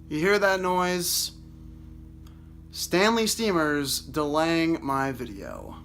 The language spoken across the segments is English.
You hear that noise? Stanley Steamer's delaying my video.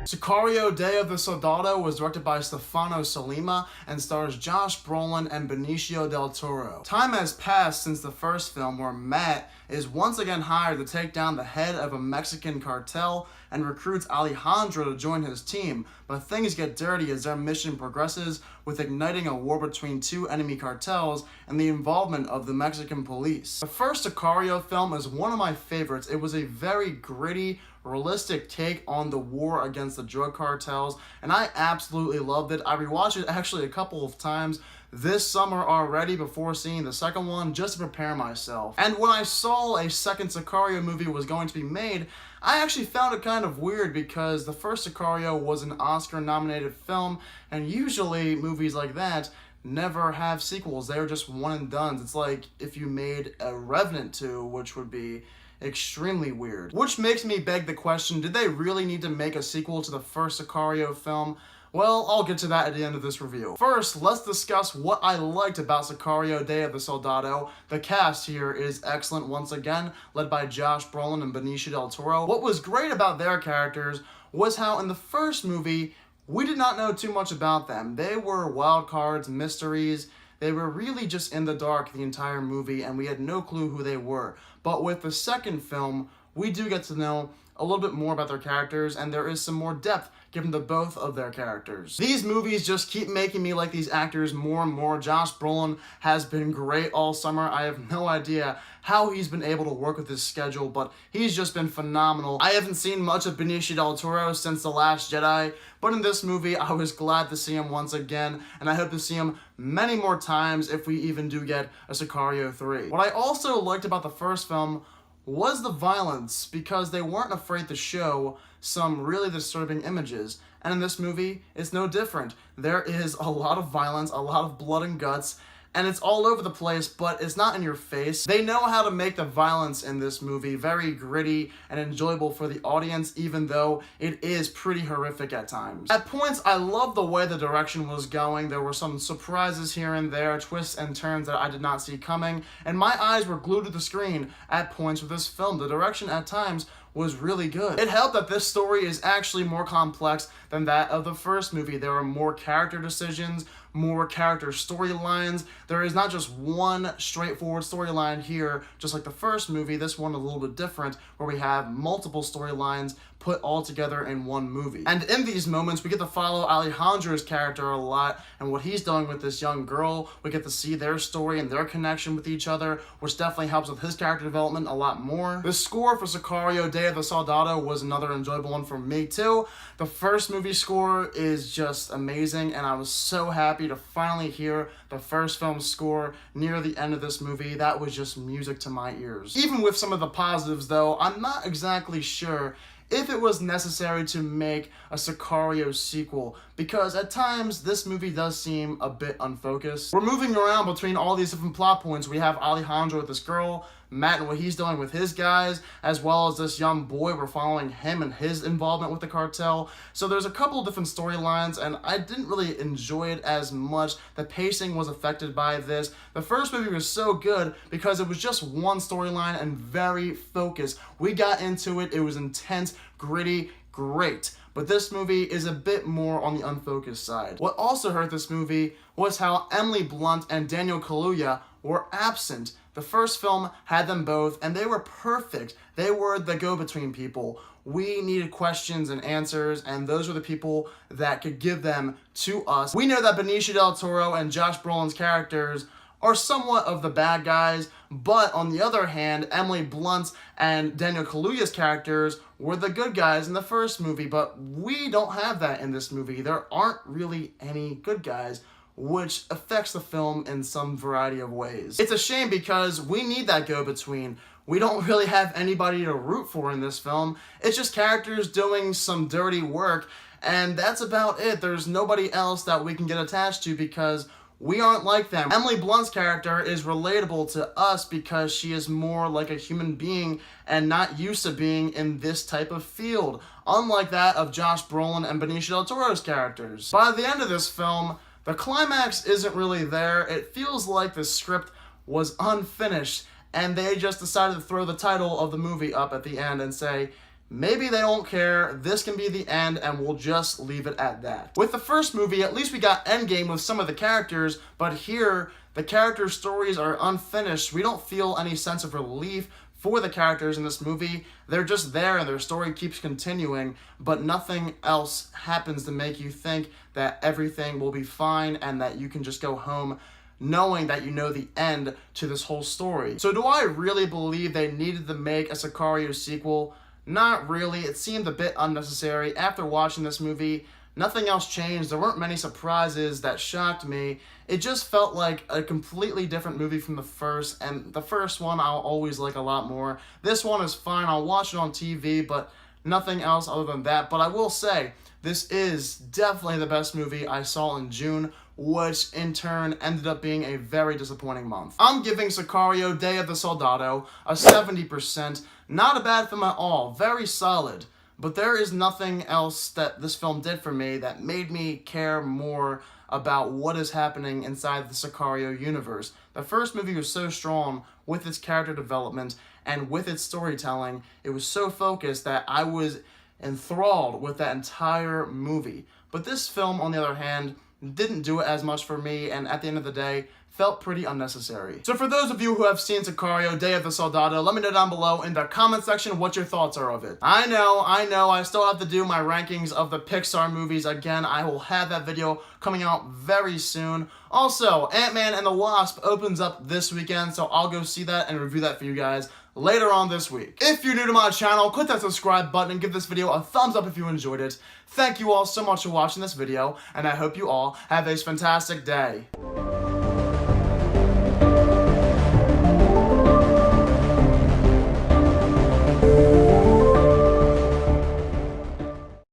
Sicario Day of the Soldado was directed by Stefano Sollima and stars Josh Brolin and Benicio del Toro. Time has passed since the first film, where Matt is once again hired to take down the head of a Mexican cartel and recruits Alejandro to join his team, but things get dirty as their mission progresses, with igniting a war between two enemy cartels and the involvement of the Mexican police. The first Sicario film is one of my favorites. It was a very gritty, realistic take on the war against the drug cartels, and I absolutely loved it. I rewatched it actually a couple of times this summer already before seeing the second one, just to prepare myself. And when I saw a second Sicario movie was going to be made, I actually found it kind of weird because the first Sicario was an Oscar-nominated film, and usually movies like that never have sequels. They're just one and dones. It's like if you made a Revenant 2, which would be extremely weird. Which makes me beg the question, did they really need to make a sequel to the first Sicario film? Well, I'll get to that at the end of this review. First, let's discuss what I liked about Sicario Day of the Soldado. The cast here is excellent once again, led by Josh Brolin and Benicio del Toro. What was great about their characters was how in the first movie, we did not know too much about them. They were wild cards, mysteries. They were really just in the dark the entire movie, and we had no clue who they were. But with the second film, we do get to know a little bit more about their characters, and there is some more depth given to both of their characters. These movies just keep making me like these actors more and more. Josh Brolin has been great all summer. I have no idea how he's been able to work with his schedule, but he's just been phenomenal. I haven't seen much of Benicio del Toro since The Last Jedi, but in this movie, I was glad to see him once again, and I hope to see him many more times if we even do get a Sicario 3. What I also liked about the first film was the violence, because they weren't afraid to show some really disturbing images. And in this movie, it's no different. There is a lot of violence, a lot of blood and guts, and it's all over the place, but it's not in your face. They know how to make the violence in this movie very gritty and enjoyable for the audience, even though it is pretty horrific at times. At points, I love the way the direction was going. There were some surprises here and there, twists and turns that I did not see coming, and my eyes were glued to the screen at points with this film. The direction at times was really good. It helped that this story is actually more complex than that of the first movie. There are more character decisions, more character storylines. There is not just one straightforward storyline here, just like the first movie. This one a little bit different, where we have multiple storylines put all together in one movie. And in these moments, we get to follow Alejandro's character a lot and what he's doing with this young girl. We get to see their story and their connection with each other, which definitely helps with his character development a lot more. The score for Sicario Day of the Soldado was another enjoyable one for me too. The first movie score is just amazing, and I was so happy to finally hear the first film score near the end of this movie. That was just music to my ears. Even with some of the positives though, I'm not exactly sure if it was necessary to make a Sicario sequel, because at times this movie does seem a bit unfocused. We're moving around between all these different plot points. We have Alejandro with this girl, Matt and what he's doing with his guys, as well as this young boy. We're following him and his involvement with the cartel. So there's a couple of different storylines, and I didn't really enjoy it as much. The pacing was affected by this. The first movie was so good because it was just one storyline and very focused. We got into it. It was intense, gritty, great. But this movie is a bit more on the unfocused side. What also hurt this movie was how Emily Blunt and Daniel Kaluuya were absent. The first film had them both, and they were perfect. They were the go-between people. We needed questions and answers, and those were the people that could give them to us. We know that Benicio del Toro and Josh Brolin's characters are somewhat of the bad guys, but on the other hand, Emily Blunt's and Daniel Kaluuya's characters were the good guys in the first movie, but we don't have that in this movie. There aren't really any good guys, which affects the film in some variety of ways. It's a shame because we need that go-between. We don't really have anybody to root for in this film. It's just characters doing some dirty work, and that's about it. There's nobody else that we can get attached to because we aren't like them. Emily Blunt's character is relatable to us because she is more like a human being and not used to being in this type of field. unlike that of Josh Brolin and Benicio del Toro's characters. By the end of this film, the climax isn't really there. It feels like the script was unfinished, and they just decided to throw the title of the movie up at the end and say, maybe they don't care, this can be the end, and we'll just leave it at that. With the first movie, at least we got endgame with some of the characters, but here, the character stories are unfinished. We don't feel any sense of relief for the characters in this movie. They're just there and their story keeps continuing, but nothing else happens to make you think that everything will be fine and that you can just go home knowing that you know the end to this whole story. So do I really believe they needed to make a Sicario sequel? Not really. It seemed a bit unnecessary. After watching this movie, nothing else changed. There weren't many surprises that shocked me. It just felt like a completely different movie from the first, and the first one I'll always like a lot more. This one is fine. I'll watch it on TV, but nothing else other than that. But I will say, this is definitely the best movie I saw in June, which in turn ended up being a very disappointing month. I'm giving Sicario Day of the Soldado a 70%. Not a bad film at all. Very solid. But there is nothing else that this film did for me that made me care more about what is happening inside the Sicario universe. The first movie was so strong with its character development and with its storytelling. It was so focused that I was enthralled with that entire movie. But this film, on the other hand, didn't do it as much for me, and at the end of the day, felt pretty unnecessary. So for those of you who have seen Sicario Day of the Soldado, let me know down below in the comment section what your thoughts are of it. I know, I still have to do my rankings of the Pixar movies again. I will have that video coming out very soon. Also, Ant-Man and the Wasp opens up this weekend, so I'll go see that and review that for you guys later on this week. If you're new to my channel, click that subscribe button and give this video a thumbs up if you enjoyed it. Thank you all so much for watching this video, and I hope you all have a fantastic day.